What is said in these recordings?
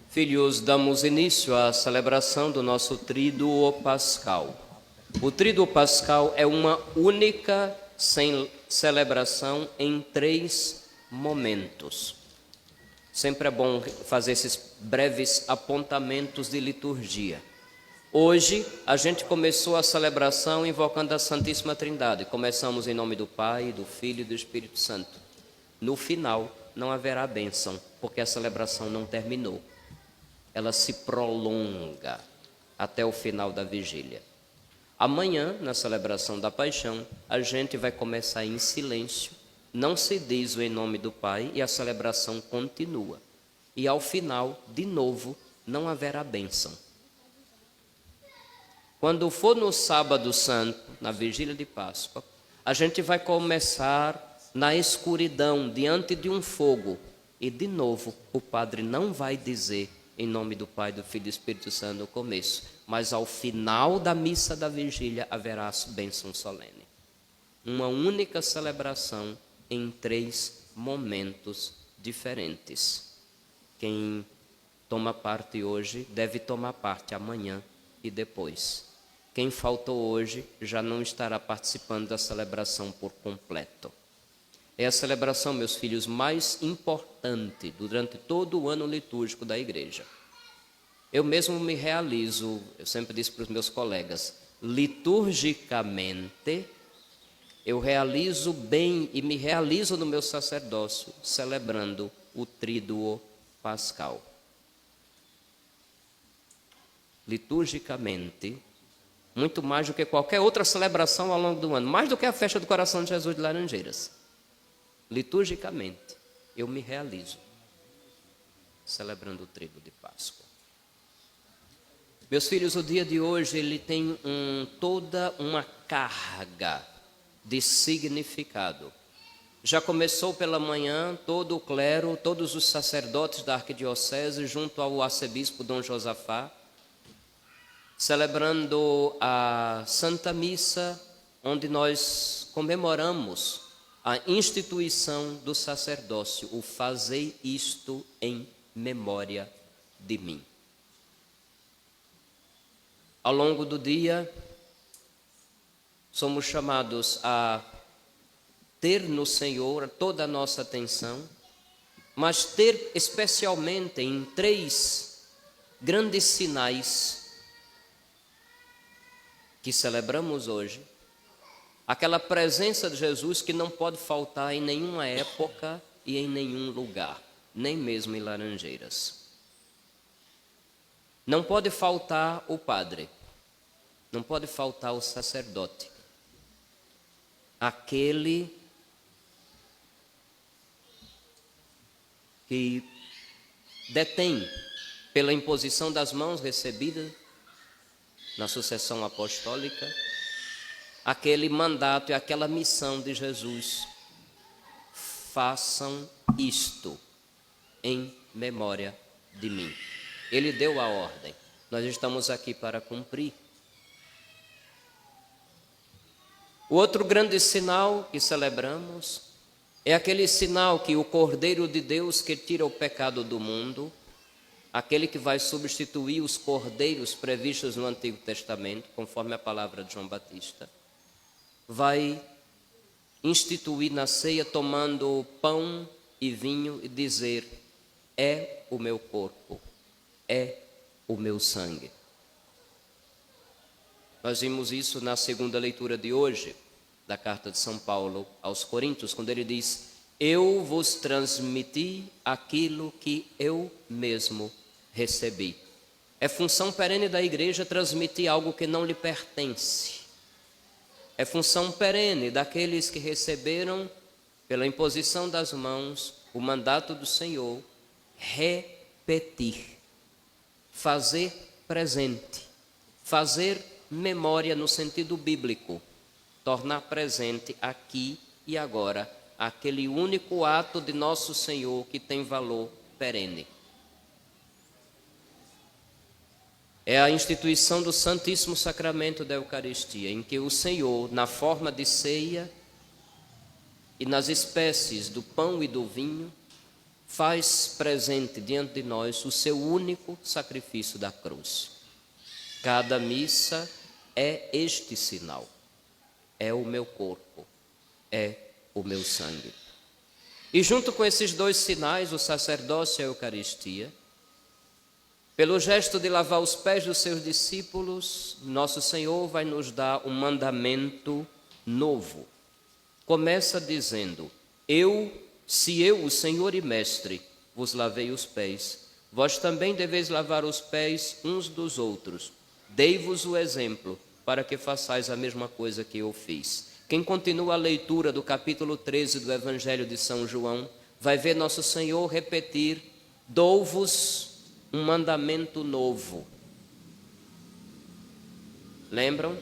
Filhos, damos início à celebração do nosso Tríduo Pascal. O Tríduo Pascal é uma única celebração em 3 momentos. Sempre é bom fazer esses breves apontamentos de liturgia. Hoje, a gente começou a celebração invocando a Santíssima Trindade. Começamos em nome do Pai, do Filho e do Espírito Santo. No final, não haverá bênção, porque a celebração não terminou. Ela se prolonga até o final da vigília. Amanhã, na celebração da Paixão, a gente vai começar em silêncio, não se diz o em nome do Pai e a celebração continua. E ao final, de novo, não haverá bênção. Quando for no sábado santo, na vigília de Páscoa, a gente vai começar na escuridão, diante de um fogo. E de novo, o padre não vai dizer em nome do Pai, do Filho e do Espírito Santo no começo, mas ao final da missa da vigília haverá bênção solene. Uma única celebração em 3 momentos diferentes. Quem toma parte hoje deve tomar parte amanhã e depois. Quem faltou hoje já não estará participando da celebração por completo. É a celebração, meus filhos, mais importante durante todo o ano litúrgico da igreja. Eu mesmo me realizo, eu sempre disse para os meus colegas, liturgicamente, eu realizo bem e me realizo no meu sacerdócio, celebrando o Tríduo Pascal. Liturgicamente, muito mais do que qualquer outra celebração ao longo do ano, mais do que a festa do Coração de Jesus de Laranjeiras. Liturgicamente, eu me realizo celebrando o Tríduo de Páscoa. Meus filhos, o dia de hoje ele tem toda uma carga de significado. Já começou pela manhã todo o clero, todos os sacerdotes da arquidiocese, junto ao arcebispo Dom Josafá, celebrando a Santa Missa, onde nós comemoramos a instituição do sacerdócio, o fazei isto em memória de mim. Ao longo do dia, somos chamados a ter no Senhor toda a nossa atenção, mas ter especialmente em 3 grandes sinais que celebramos hoje, aquela presença de Jesus que não pode faltar em nenhuma época e em nenhum lugar, nem mesmo em Laranjeiras. Não pode faltar o padre, não pode faltar o sacerdote, aquele que detém, pela imposição das mãos recebida na sucessão apostólica, aquele mandato e aquela missão de Jesus: façam isto em memória de mim. Ele deu a ordem, nós estamos aqui para cumprir. O outro grande sinal que celebramos é aquele sinal que o Cordeiro de Deus que tira o pecado do mundo, aquele que vai substituir os cordeiros previstos no Antigo Testamento, conforme a palavra de João Batista, vai instituir na ceia tomando pão e vinho e dizer: é o meu corpo, é o meu sangue. Nós vimos isso na segunda leitura de hoje, da carta de São Paulo aos Coríntios, quando ele diz: eu vos transmiti aquilo que eu mesmo recebi. É função perene da igreja transmitir algo que não lhe pertence. É função perene daqueles que receberam, pela imposição das mãos, o mandato do Senhor, repetir, fazer presente, fazer memória no sentido bíblico, tornar presente aqui e agora aquele único ato de nosso Senhor que tem valor perene. É a instituição do Santíssimo Sacramento da Eucaristia, em que o Senhor, na forma de ceia e nas espécies do pão e do vinho, faz presente diante de nós o seu único sacrifício da cruz. Cada missa é este sinal. É o meu corpo, é o meu sangue. E junto com esses dois sinais, o sacerdócio e a Eucaristia, pelo gesto de lavar os pés dos seus discípulos, nosso Senhor vai nos dar um mandamento novo. Começa dizendo: se eu, o Senhor e Mestre, vos lavei os pés, vós também deveis lavar os pés uns dos outros. Dei-vos o exemplo, para que façais a mesma coisa que eu fiz. Quem continua a leitura do capítulo 13 do Evangelho de São João, vai ver nosso Senhor repetir: dou-vos um mandamento novo. Lembram?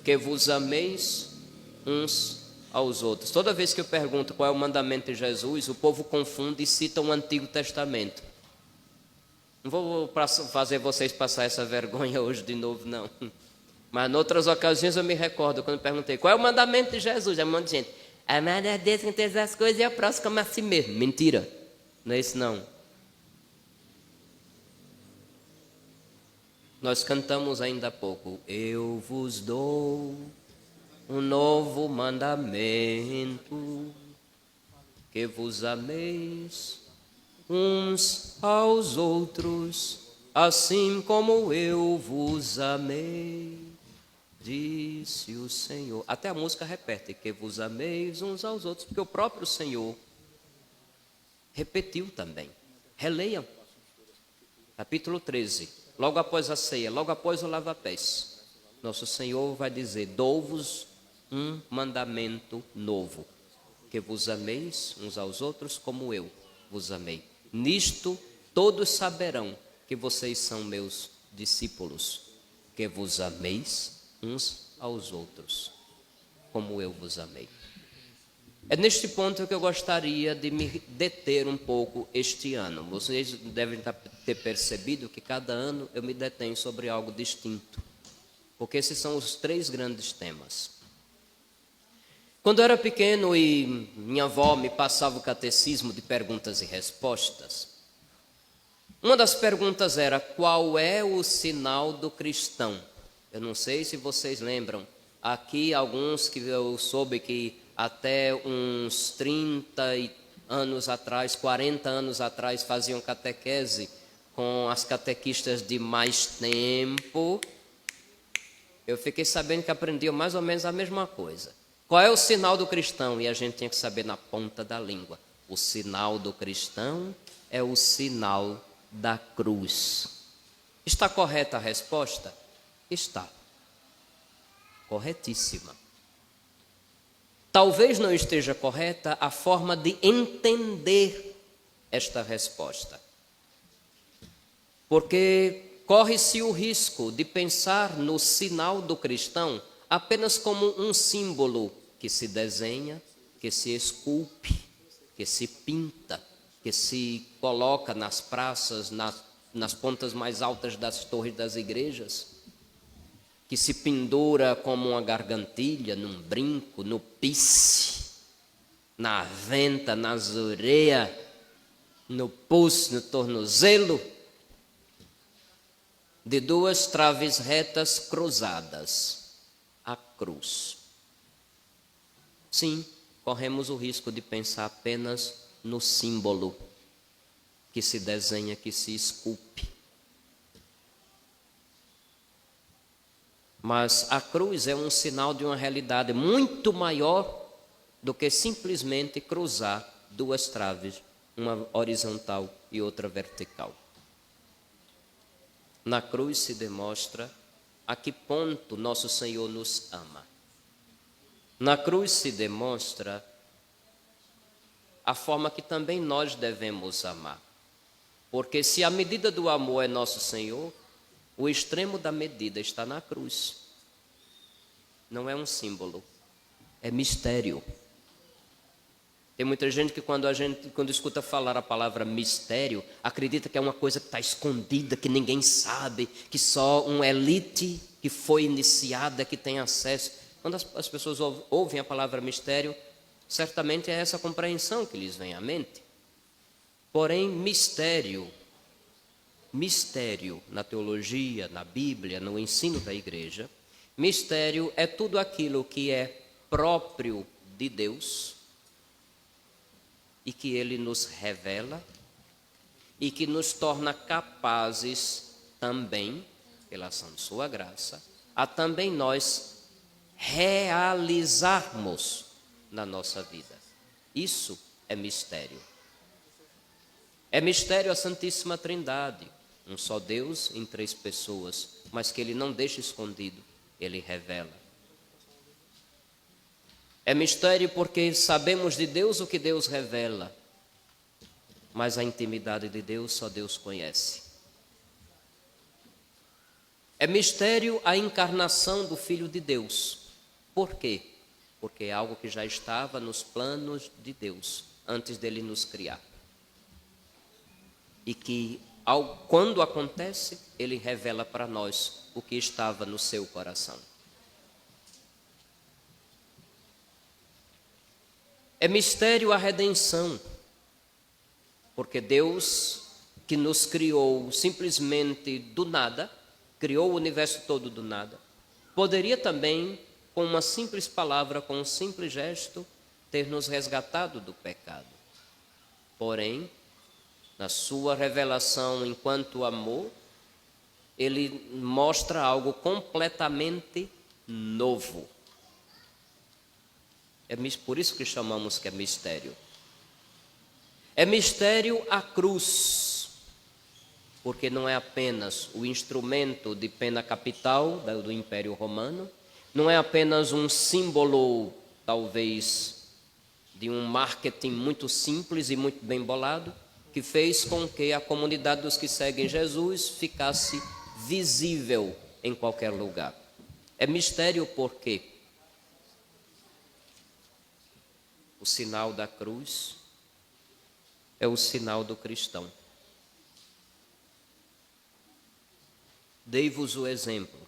Que vos ameis uns aos outros. Toda vez que eu pergunto qual é o mandamento de Jesus, o povo confunde e cita o Antigo Testamento. Não vou fazer vocês passar essa vergonha hoje de novo, não. Mas em outras ocasiões eu me recordo, quando perguntei qual é o mandamento de Jesus, é um monte de gente: amar a Deus com todas as coisas e a próximo como a si mesmo. Mentira, não é isso não. Nós cantamos ainda há pouco: eu vos dou um novo mandamento, que vos ameis uns aos outros, assim como eu vos amei, disse o Senhor. Até a música repete: que vos ameis uns aos outros, porque o próprio Senhor repetiu também. Releiam, capítulo 13, logo após a ceia, logo após o lava-pés. Nosso Senhor vai dizer: dou-vos um mandamento novo, que vos ameis uns aos outros como eu vos amei. Nisto todos saberão que vocês são meus discípulos, que vos ameis uns aos outros como eu vos amei. É neste ponto que eu gostaria de me deter um pouco este ano. Vocês devem ter percebido que cada ano eu me detenho sobre algo distinto, porque esses são os 3 grandes temas. Quando eu era pequeno e minha avó me passava o catecismo de perguntas e respostas, uma das perguntas era: qual é o sinal do cristão? Eu não sei se vocês lembram, aqui alguns que eu soube que até uns 30 anos atrás, 40 anos atrás, faziam catequese com as catequistas de mais tempo. Eu fiquei sabendo que aprendiam mais ou menos a mesma coisa. Qual é o sinal do cristão? E a gente tinha que saber na ponta da língua. O sinal do cristão é o sinal da cruz. Está correta a resposta? Está. Corretíssima. Talvez não esteja correta a forma de entender esta resposta. Porque corre-se o risco de pensar no sinal do cristão apenas como um símbolo que se desenha, que se esculpe, que se pinta, que se coloca nas praças, nas pontas mais altas das torres das igrejas, que se pendura como uma gargantilha, num brinco, no pice, na venta, nas orelhas, no pulso, no tornozelo, de 2 traves retas cruzadas, a cruz. Sim, corremos o risco de pensar apenas no símbolo que se desenha, que se esculpe. Mas a cruz é um sinal de uma realidade muito maior do que simplesmente cruzar 2 traves, uma horizontal e outra vertical. Na cruz se demonstra a que ponto nosso Senhor nos ama. Na cruz se demonstra a forma que também nós devemos amar. Porque se a medida do amor é nosso Senhor, o extremo da medida está na cruz. Não é um símbolo, é mistério. Tem muita gente que quando escuta falar a palavra mistério, acredita que é uma coisa que está escondida, que ninguém sabe, que só uma elite que foi iniciada que tem acesso. Quando as pessoas ouvem a palavra mistério, certamente é essa compreensão que lhes vem à mente. Porém, mistério na teologia, na Bíblia, no ensino da igreja, mistério é tudo aquilo que é próprio de Deus e que Ele nos revela e que nos torna capazes também, pela ação de sua graça, a também nós realizarmos na nossa vida. Isso é mistério. É mistério a Santíssima Trindade, um só Deus em três pessoas, mas que Ele não deixa escondido, Ele revela. É mistério porque sabemos de Deus o que Deus revela, mas a intimidade de Deus só Deus conhece. É mistério a encarnação do Filho de Deus. Por quê? Porque é algo que já estava nos planos de Deus, antes dele nos criar. E que, quando acontece, Ele revela para nós o que estava no seu coração. É mistério a redenção, porque Deus, que nos criou simplesmente do nada, criou o universo todo do nada, poderia também, com uma simples palavra, com um simples gesto, ter nos resgatado do pecado. Porém, na sua revelação enquanto amor, Ele mostra algo completamente novo. É por isso que chamamos que é mistério. É mistério a cruz, porque não é apenas o instrumento de pena capital do Império Romano, não é apenas um símbolo, talvez, de um marketing muito simples e muito bem bolado, que fez com que a comunidade dos que seguem Jesus ficasse visível em qualquer lugar. É mistério porque o sinal da cruz é o sinal do cristão. Dei-vos o exemplo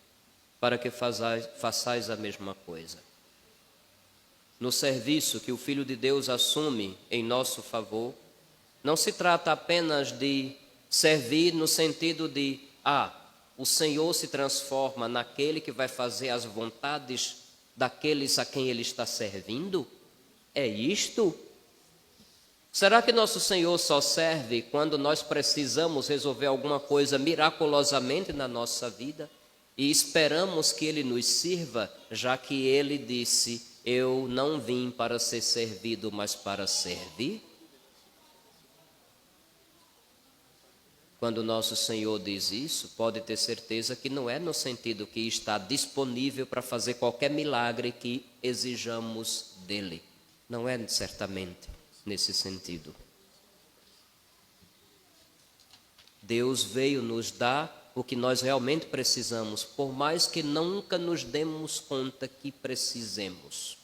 para que façais a mesma coisa. No serviço que o Filho de Deus assume em nosso favor, não se trata apenas de servir no sentido de, o Senhor se transforma naquele que vai fazer as vontades daqueles a quem Ele está servindo? É isto? Será que nosso Senhor só serve quando nós precisamos resolver alguma coisa miraculosamente na nossa vida e esperamos que Ele nos sirva, já que Ele disse, eu não vim para ser servido, mas para servir? Quando nosso Senhor diz isso, pode ter certeza que não é no sentido que está disponível para fazer qualquer milagre que exijamos dele. Não é certamente nesse sentido. Deus veio nos dar o que nós realmente precisamos, por mais que nunca nos demos conta que precisemos.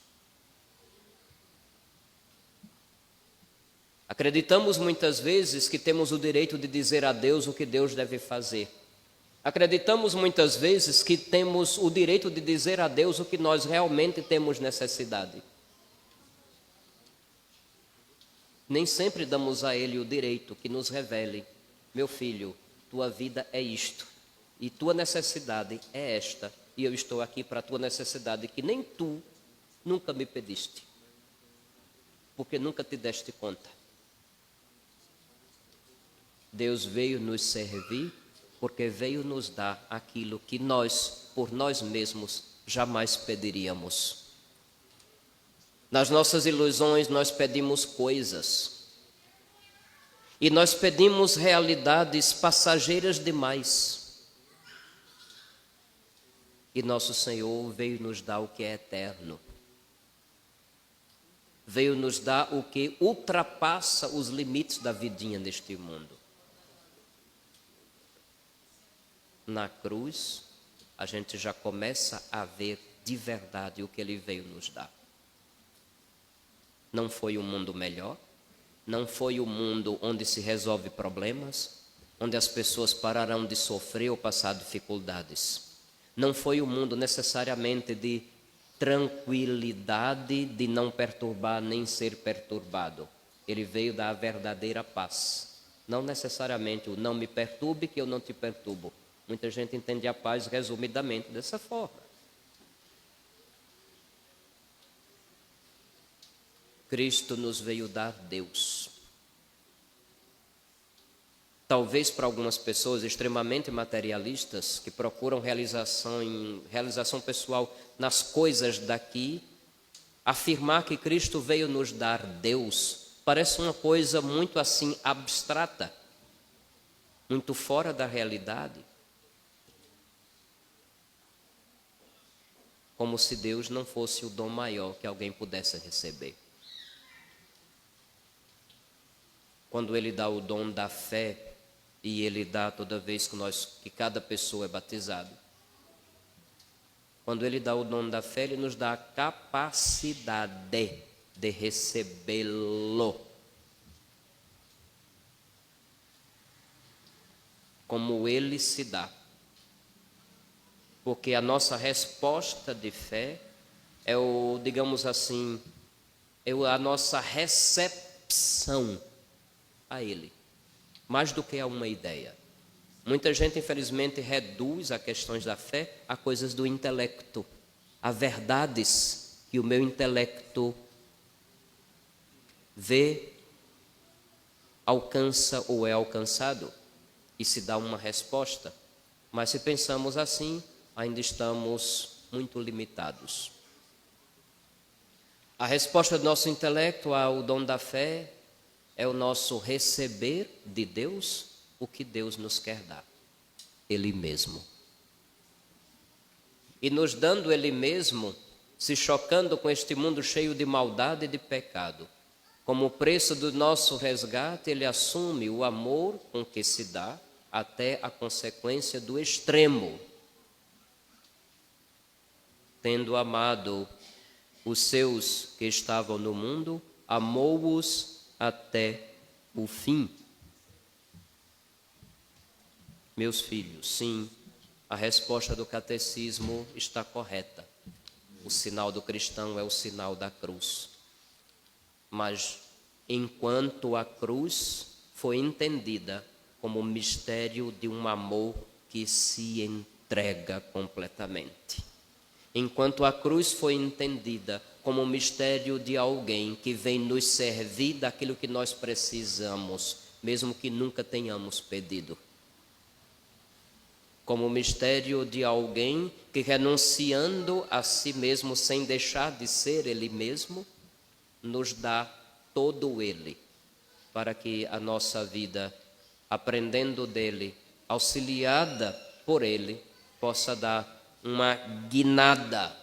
Acreditamos muitas vezes que temos o direito de dizer a Deus o que Deus deve fazer. Acreditamos muitas vezes que temos o direito de dizer a Deus o que nós realmente temos necessidade. Nem sempre damos a Ele o direito que nos revele, meu filho, tua vida é isto, e tua necessidade é esta, e eu estou aqui para a tua necessidade que nem tu nunca me pediste, porque nunca te deste conta. Deus veio nos servir porque veio nos dar aquilo que nós, por nós mesmos, jamais pediríamos. Nas nossas ilusões nós pedimos coisas e nós pedimos realidades passageiras demais. E nosso Senhor veio nos dar o que é eterno. Veio nos dar o que ultrapassa os limites da vidinha neste mundo. Na cruz, a gente já começa a ver de verdade o que Ele veio nos dar. Não foi um mundo melhor, não foi um mundo onde se resolve problemas, onde as pessoas pararão de sofrer ou passar dificuldades. Não foi um mundo necessariamente de tranquilidade, de não perturbar nem ser perturbado. Ele veio dar a verdadeira paz. Não necessariamente o não me perturbe que eu não te perturbo. Muita gente entende a paz resumidamente dessa forma. Cristo nos veio dar Deus. Talvez para algumas pessoas extremamente materialistas, que procuram realização pessoal nas coisas daqui, afirmar que Cristo veio nos dar Deus parece uma coisa muito assim abstrata, muito fora da realidade. Como se Deus não fosse o dom maior que alguém pudesse receber. Quando Ele dá o dom da fé, e Ele dá toda vez que cada pessoa é batizada. Quando Ele dá o dom da fé, Ele nos dá a capacidade de recebê-lo. Como Ele se dá. Porque a nossa resposta de fé é digamos assim, a nossa recepção a Ele. Mais do que a uma ideia. Muita gente, infelizmente, reduz as questões da fé a coisas do intelecto, a verdades que o meu intelecto vê, alcança ou é alcançado e se dá uma resposta. Mas se pensamos assim, ainda estamos muito limitados. A resposta do nosso intelecto ao dom da fé é o nosso receber de Deus o que Deus nos quer dar, Ele mesmo. E nos dando Ele mesmo, se chocando com este mundo cheio de maldade e de pecado, como o preço do nosso resgate, Ele assume o amor com que se dá até a consequência do extremo. Tendo amado os seus que estavam no mundo, amou-os até o fim. Meus filhos, sim, a resposta do catecismo está correta. O sinal do cristão é o sinal da cruz. Mas enquanto a cruz foi entendida como o mistério de um amor que se entrega completamente. Enquanto a cruz foi entendida como o mistério de alguém que vem nos servir daquilo que nós precisamos, mesmo que nunca tenhamos pedido. Como o mistério de alguém que, renunciando a si mesmo sem deixar de ser Ele mesmo, nos dá todo Ele, para que a nossa vida, aprendendo dEle, auxiliada por Ele, possa dar uma guinada,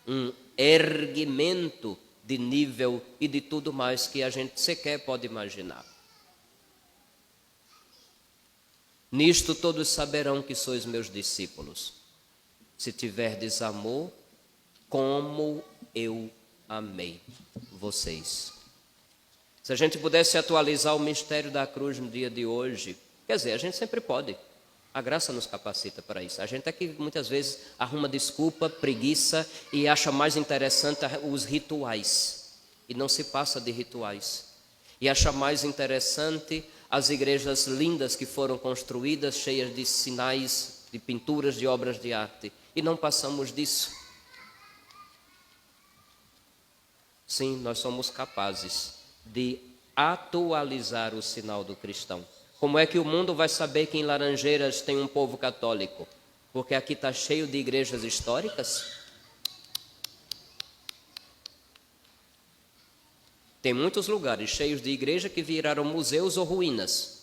um erguimento de nível e de tudo mais que a gente sequer pode imaginar. Nisto todos saberão que sois meus discípulos, se tiverdes amor como eu amei vocês. Se a gente pudesse atualizar o mistério da cruz no dia de hoje, quer dizer, a gente sempre pode. A graça nos capacita para isso. A gente é que muitas vezes arruma desculpa, preguiça e acha mais interessante os rituais. E não se passa de rituais. E acha mais interessante as igrejas lindas que foram construídas, cheias de sinais, de pinturas, de obras de arte. E não passamos disso. Sim, nós somos capazes de atualizar o sinal do cristão. Como é que o mundo vai saber que em Laranjeiras tem um povo católico? Porque aqui está cheio de igrejas históricas. Tem muitos lugares cheios de igreja que viraram museus ou ruínas.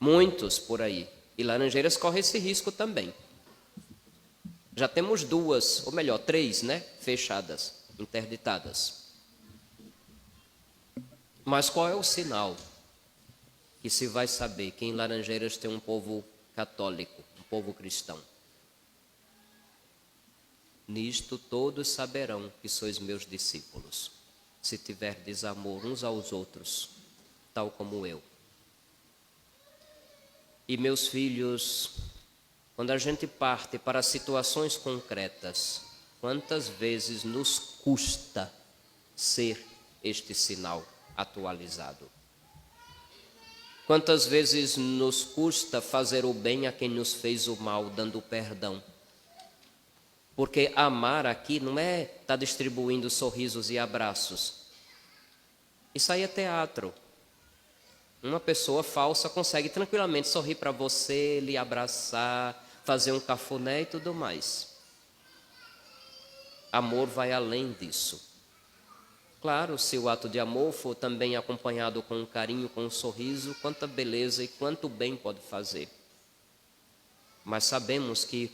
Muitos por aí. E Laranjeiras corre esse risco também. Já temos 2, ou melhor, 3, fechadas, interditadas. Mas qual é o sinal que se vai saber que em Laranjeiras tem um povo católico, um povo cristão? Nisto todos saberão que sois meus discípulos, se tiverdes amor uns aos outros, tal como eu. E meus filhos, quando a gente parte para situações concretas, quantas vezes nos custa ser este sinal? atualizado. Quantas vezes nos custa fazer o bem a quem nos fez o mal, dando perdão? Porque amar aqui não é estar distribuindo sorrisos e abraços. Isso aí é teatro. Uma pessoa falsa consegue tranquilamente sorrir para você, lhe abraçar, fazer um cafuné e tudo mais. Amor vai além disso. Claro, se o ato de amor for também acompanhado com um carinho, com um sorriso, quanta beleza e quanto bem pode fazer. Mas sabemos que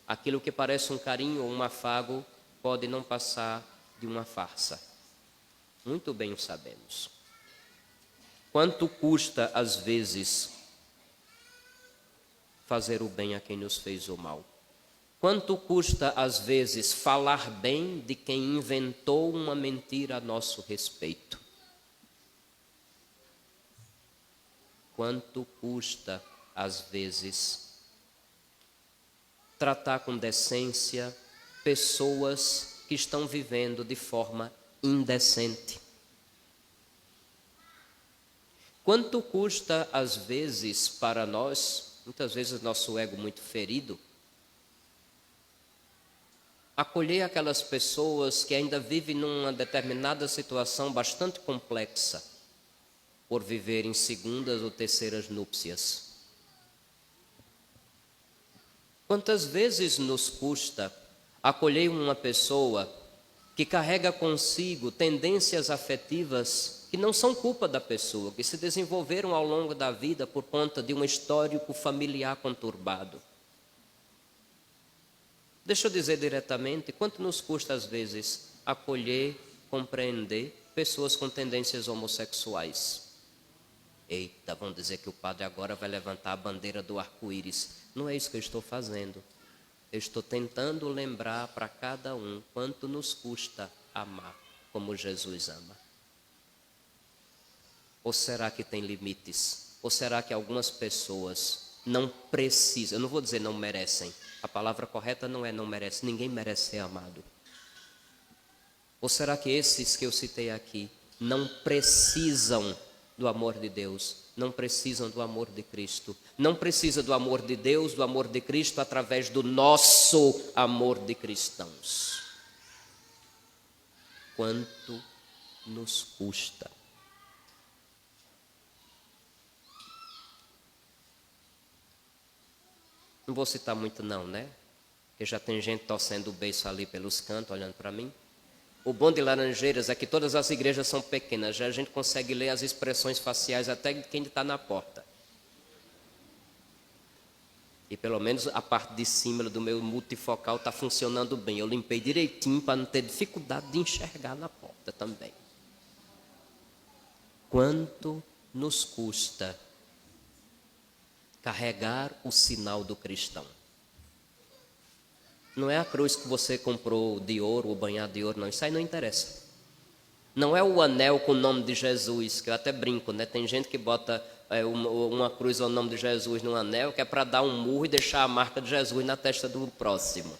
aquilo que parece um carinho ou um afago pode não passar de uma farsa. Muito bem o sabemos. Quanto custa, às vezes, fazer o bem a quem nos fez o mal? Quanto custa, às vezes, falar bem de quem inventou uma mentira a nosso respeito? Quanto custa, às vezes, tratar com decência pessoas que estão vivendo de forma indecente? Quanto custa, às vezes, para nós, muitas vezes nosso ego muito ferido, acolher aquelas pessoas que ainda vivem numa determinada situação bastante complexa, por viver em segundas ou terceiras núpcias. Quantas vezes nos custa acolher uma pessoa que carrega consigo tendências afetivas que não são culpa da pessoa, que se desenvolveram ao longo da vida por conta de um histórico familiar conturbado? Deixa eu dizer diretamente, quanto nos custa às vezes acolher, compreender pessoas com tendências homossexuais? Eita, vão dizer que o padre agora vai levantar a bandeira do arco-íris. Não é isso que eu estou fazendo. Eu estou tentando lembrar para cada um quanto nos custa amar como Jesus ama. Ou será que tem limites? Ou será que algumas pessoas não precisam, eu não vou dizer não merecem, a palavra correta não é não merece, ninguém merece ser amado. Ou será que esses que eu citei aqui não precisam do amor de Deus, não precisam do amor de Cristo, não precisam do amor de Deus, do amor de Cristo através do nosso amor de cristãos? Quanto nos custa? Não vou citar muito não, né? Porque já tem gente torcendo o beiço ali pelos cantos, olhando para mim. O bom de Laranjeiras é que todas as igrejas são pequenas, já a gente consegue ler as expressões faciais até de quem está na porta. E pelo menos a parte de cima do meu multifocal está funcionando bem. Eu limpei direitinho para não ter dificuldade de enxergar na porta também. Quanto nos custa carregar o sinal do cristão? Não é a cruz que você comprou de ouro ou banhado de ouro, não. Isso aí não interessa. Não é o anel com o nome de Jesus, que eu até brinco, né? Tem gente que bota uma cruz ao nome de Jesus no anel, que é para dar um murro e deixar a marca de Jesus na testa do próximo.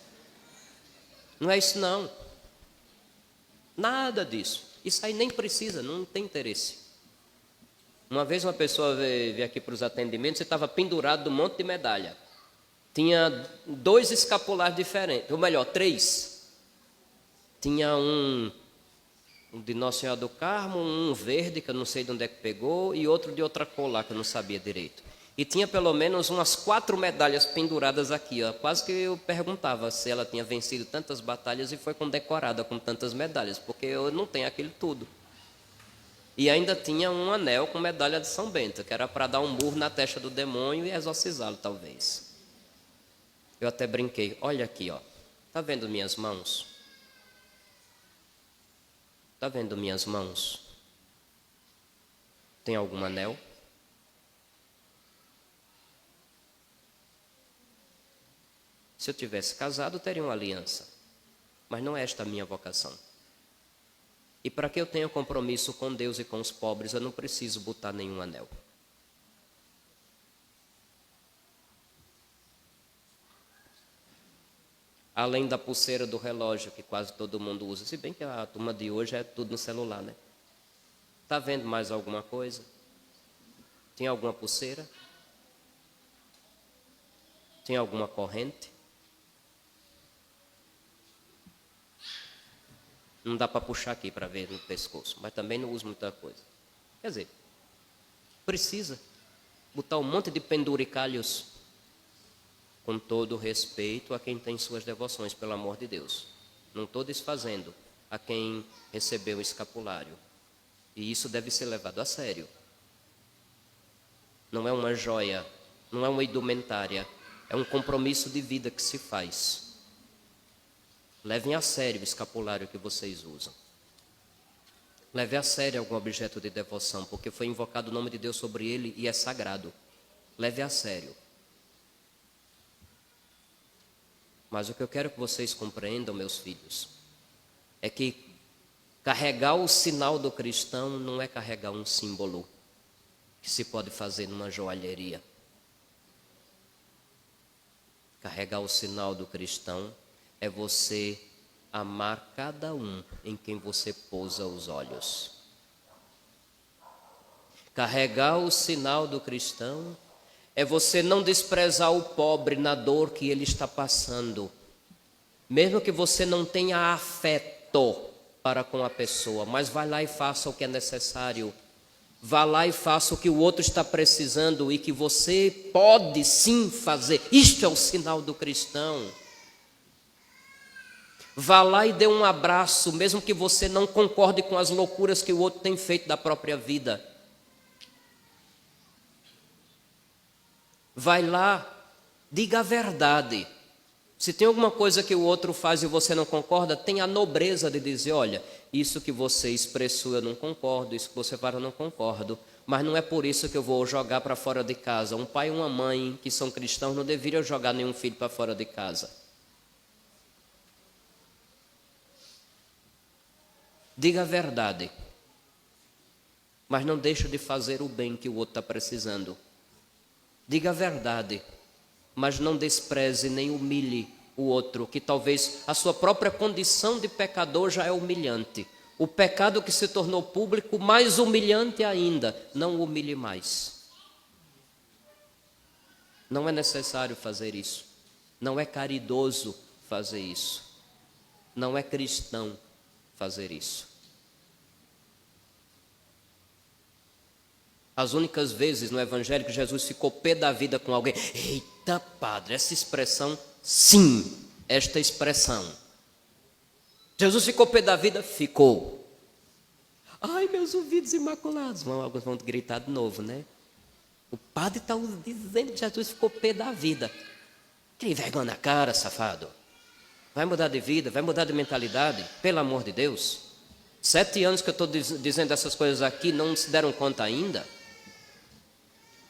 Não é isso não. Nada disso. Isso aí nem precisa, não tem interesse. Uma vez uma pessoa veio aqui para os atendimentos e estava pendurado de um monte de medalha. Tinha 2 escapulares diferentes, ou melhor, 3. Tinha um de Nossa Senhora do Carmo, um verde, que eu não sei de onde é que pegou, e outro de outra cor lá, que eu não sabia direito. E tinha pelo menos umas 4 medalhas penduradas aqui, ó. Quase que eu perguntava se ela tinha vencido tantas batalhas e foi condecorada com tantas medalhas, porque eu não tenho aquilo tudo. E ainda tinha um anel com medalha de São Bento, que era para dar um murro na testa do demônio e exorcizá-lo, talvez. Eu até brinquei, olha aqui, ó. Tá vendo minhas mãos? Tá vendo minhas mãos? Tem algum anel? Se eu tivesse casado, eu teria uma aliança. Mas não é esta a minha vocação. E para que eu tenha compromisso com Deus e com os pobres, eu não preciso botar nenhum anel. Além da pulseira do relógio, que quase todo mundo usa. Se bem que a turma de hoje é tudo no celular, né? Está vendo mais alguma coisa? Tem alguma pulseira? Tem alguma corrente? Não dá para puxar aqui para ver no pescoço, mas também não uso muita coisa. Quer dizer, precisa botar um monte de penduricalhos, com todo respeito a quem tem suas devoções, pelo amor de Deus. Não estou desfazendo a quem recebeu o escapulário. E isso deve ser levado a sério. Não é uma joia, não é uma indumentária, é um compromisso de vida que se faz. Levem a sério o escapulário que vocês usam. Leve a sério algum objeto de devoção, porque foi invocado o nome de Deus sobre ele e é sagrado. Leve a sério. Mas o que eu quero que vocês compreendam, meus filhos, é que carregar o sinal do cristão não é carregar um símbolo que se pode fazer numa joalheria. Carregar o sinal do cristão é você amar cada um em quem você pousa os olhos. Carregar o sinal do cristão é você não desprezar o pobre na dor que ele está passando, mesmo que você não tenha afeto para com a pessoa, mas vai lá e faça o que é necessário. Vá lá e faça o que o outro está precisando e que você pode sim fazer. Isto é o sinal do cristão. Vá lá e dê um abraço, mesmo que você não concorde com as loucuras que o outro tem feito da própria vida. Vai lá, diga a verdade. Se tem alguma coisa que o outro faz e você não concorda, tenha a nobreza de dizer, olha, isso que você expressou eu não concordo, isso que você fala eu não concordo, mas não é por isso que eu vou jogar para fora de casa. Um pai e uma mãe que são cristãos não deveriam jogar nenhum filho para fora de casa. Diga a verdade, mas não deixe de fazer o bem que o outro está precisando. Diga a verdade, mas não despreze nem humilhe o outro, que talvez a sua própria condição de pecador já é humilhante. O pecado que se tornou público, mais humilhante ainda, não o humilhe mais. Não é necessário fazer isso. Não é caridoso fazer isso. Não é cristão fazer isso. As únicas vezes no Evangelho que Jesus ficou pé da vida com alguém, eita padre, essa expressão, sim, esta expressão. Jesus ficou pé da vida? Ficou. Ai, meus ouvidos imaculados. Alguns vão gritar de novo, né? O padre está dizendo que Jesus ficou pé da vida. Tem vergonha na cara, safado. Vai mudar de vida, vai mudar de mentalidade, pelo amor de Deus. 7 anos que eu estou dizendo essas coisas aqui, não se deram conta ainda?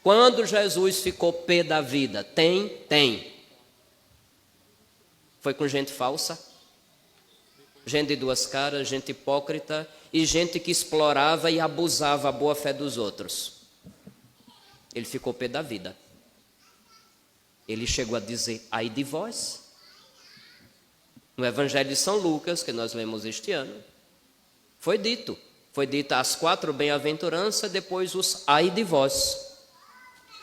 Quando Jesus ficou pé da vida? Tem. Foi com gente falsa, gente de duas caras, gente hipócrita e gente que explorava e abusava a boa fé dos outros. Ele ficou pé da vida. Ele chegou a dizer, ai de vós. No Evangelho de São Lucas, que nós lemos este ano, foi dita as 4 bem-aventuranças, depois os ai de vós.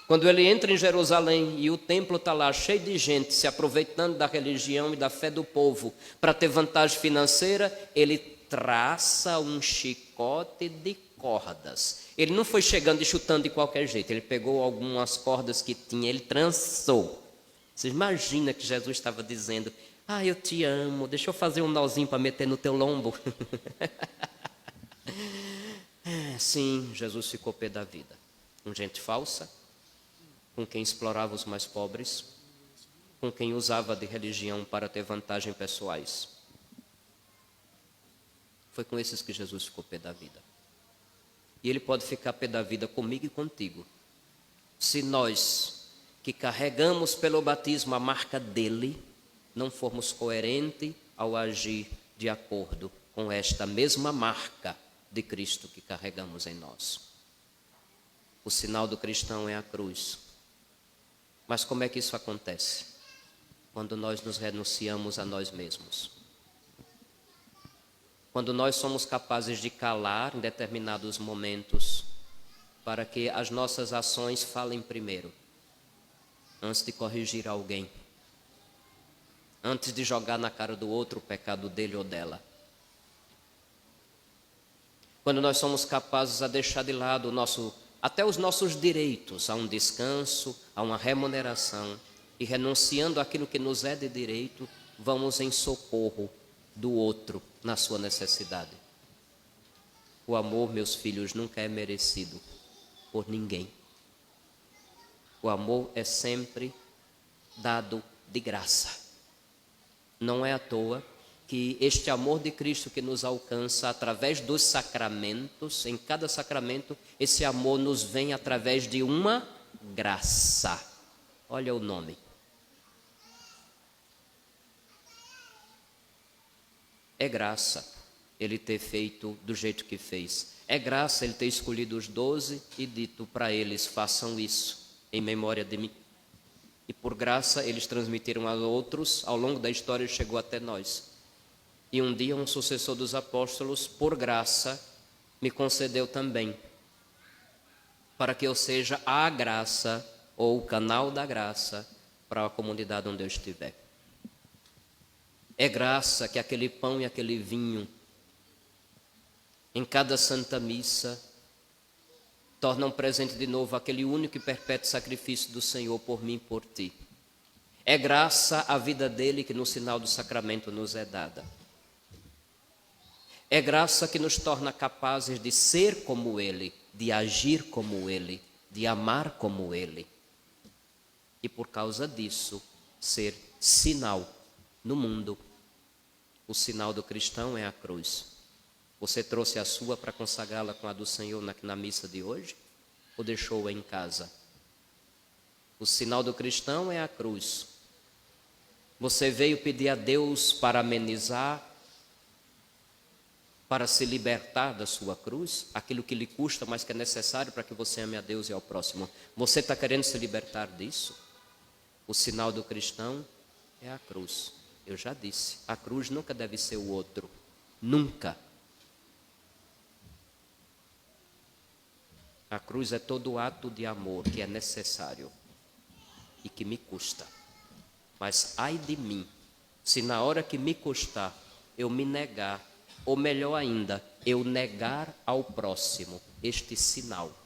Quando ele entra em Jerusalém e o templo está lá cheio de gente se aproveitando da religião e da fé do povo para ter vantagem financeira, ele traça um chicote de cordas. Ele não foi chegando e chutando de qualquer jeito, ele pegou algumas cordas que tinha, ele trançou. Você imagina que Jesus estava dizendo, eu te amo, deixa eu fazer um nozinho para meter no teu lombo. Sim, Jesus ficou pé da vida. Com gente falsa, com quem explorava os mais pobres, com quem usava de religião para ter vantagem pessoais. Foi com esses que Jesus ficou pé da vida. E ele pode ficar pé da vida comigo e contigo, se nós, que carregamos pelo batismo a marca dele, não formos coerentes ao agir de acordo com esta mesma marca de Cristo que carregamos em nós. O sinal do cristão é a cruz. Mas como é que isso acontece? Quando nós nos renunciamos a nós mesmos. quando nós somos capazes de calar em determinados momentos, para que as nossas ações falem primeiro, antes de corrigir alguém, antes de jogar na cara do outro o pecado dele ou dela. Quando nós somos capazes a deixar de lado até os nossos direitos a um descanso, a uma remuneração, e renunciando àquilo que nos é de direito, vamos em socorro do outro na sua necessidade. O amor, meus filhos, nunca é merecido por ninguém. O amor é sempre dado de graça. Não é à toa que este amor de Cristo que nos alcança através dos sacramentos, em cada sacramento, esse amor nos vem através de uma graça. Olha o nome. É graça ele ter feito do jeito que fez. É graça ele ter escolhido os 12 e dito para eles: façam isso em memória de mim. E por graça eles transmitiram a outros, ao longo da história chegou até nós. E um dia um sucessor dos apóstolos, por graça, me concedeu também, para que eu seja a graça ou o canal da graça para a comunidade onde eu estiver. É graça que aquele pão e aquele vinho, em cada santa missa, tornam presente de novo aquele único e perpétuo sacrifício do Senhor por mim e por ti. É graça a vida dele que no sinal do sacramento nos é dada. É graça que nos torna capazes de ser como ele, de agir como ele, de amar como ele. E por causa disso, ser sinal no mundo. O sinal do cristão é a cruz. Você trouxe a sua para consagrá-la com a do Senhor na missa de hoje? Ou deixou-a em casa? O sinal do cristão é a cruz. Você veio pedir a Deus para amenizar, para se libertar da sua cruz, aquilo que lhe custa, mas que é necessário para que você ame a Deus e ao próximo. Você está querendo se libertar disso? O sinal do cristão é a cruz. Eu já disse, a cruz nunca deve ser o outro. Nunca. A cruz é todo ato de amor que é necessário e que me custa. Mas ai de mim, se na hora que me custar eu me negar, ou melhor ainda, eu negar ao próximo este sinal.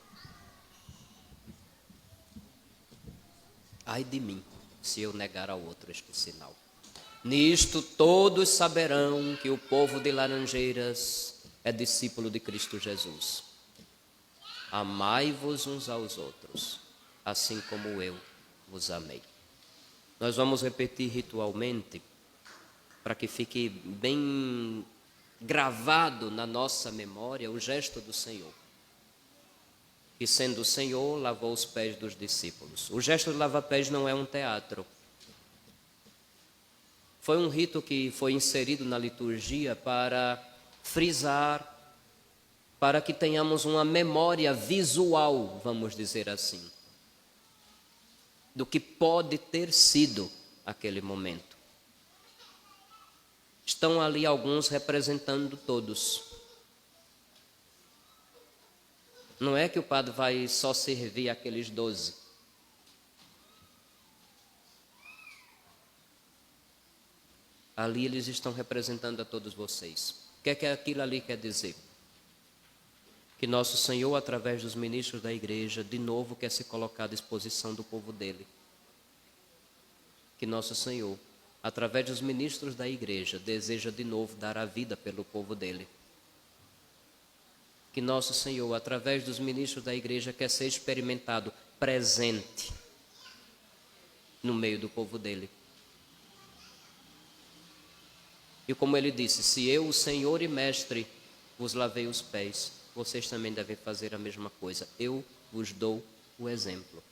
Ai de mim, se eu negar ao outro este sinal. Nisto todos saberão que o povo de Laranjeiras é discípulo de Cristo Jesus. Amai-vos uns aos outros, assim como eu vos amei. Nós vamos repetir ritualmente, para que fique bem gravado na nossa memória o gesto do Senhor. Que sendo o Senhor, lavou os pés dos discípulos. O gesto de lavar pés não é um teatro. Foi um rito que foi inserido na liturgia para frisar, para que tenhamos uma memória visual, vamos dizer assim, do que pode ter sido aquele momento. Estão ali alguns representando todos. Não é que o padre vai só servir aqueles 12. Ali eles estão representando a todos vocês. O que é que aquilo ali quer dizer? Que nosso Senhor, através dos ministros da igreja, de novo quer se colocar à disposição do povo dele. Que nosso Senhor, através dos ministros da igreja, deseja de novo dar a vida pelo povo dele. Que nosso Senhor, através dos ministros da igreja, quer ser experimentado presente no meio do povo dele. E como ele disse, se eu, o Senhor e Mestre, vos lavei os pés, vocês também devem fazer a mesma coisa. Eu vos dou o exemplo.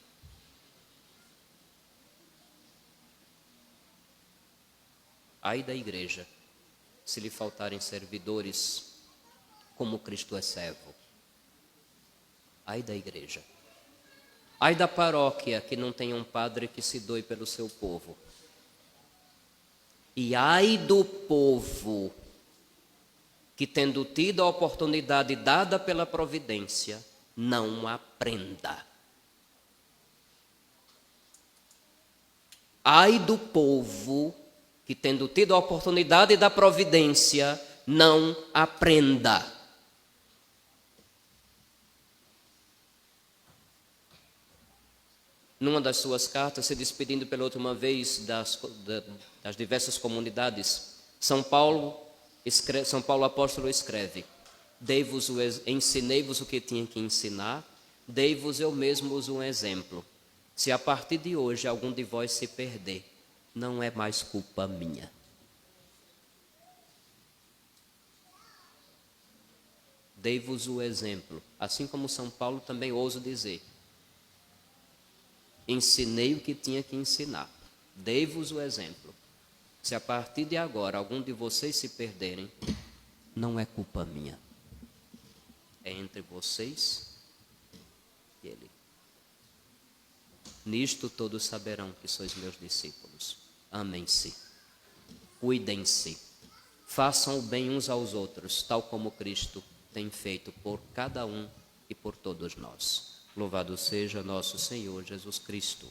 Ai da igreja, se lhe faltarem servidores, como Cristo é servo. Ai da igreja. Ai da paróquia que não tem um padre que se doe pelo seu povo. E ai do povo que, tendo tido a oportunidade dada pela providência, não aprenda. Ai do povo que, tendo tido a oportunidade da providência, não aprenda. Numa das suas cartas, se despedindo pela última vez das diversas comunidades, São Paulo apóstolo escreve: ensinei-vos o que tinha que ensinar, dei-vos eu mesmo um exemplo. Se a partir de hoje algum de vós se perder, não é mais culpa minha. Dei-vos o exemplo, assim como São Paulo também ouso dizer. Ensinei o que tinha que ensinar, dei-vos o exemplo. Se a partir de agora algum de vocês se perderem, não é culpa minha. É entre vocês e ele. Nisto todos saberão que sois meus discípulos. Amem-se, cuidem-se, façam o bem uns aos outros, tal como Cristo tem feito por cada um e por todos nós. Louvado seja nosso Senhor Jesus Cristo.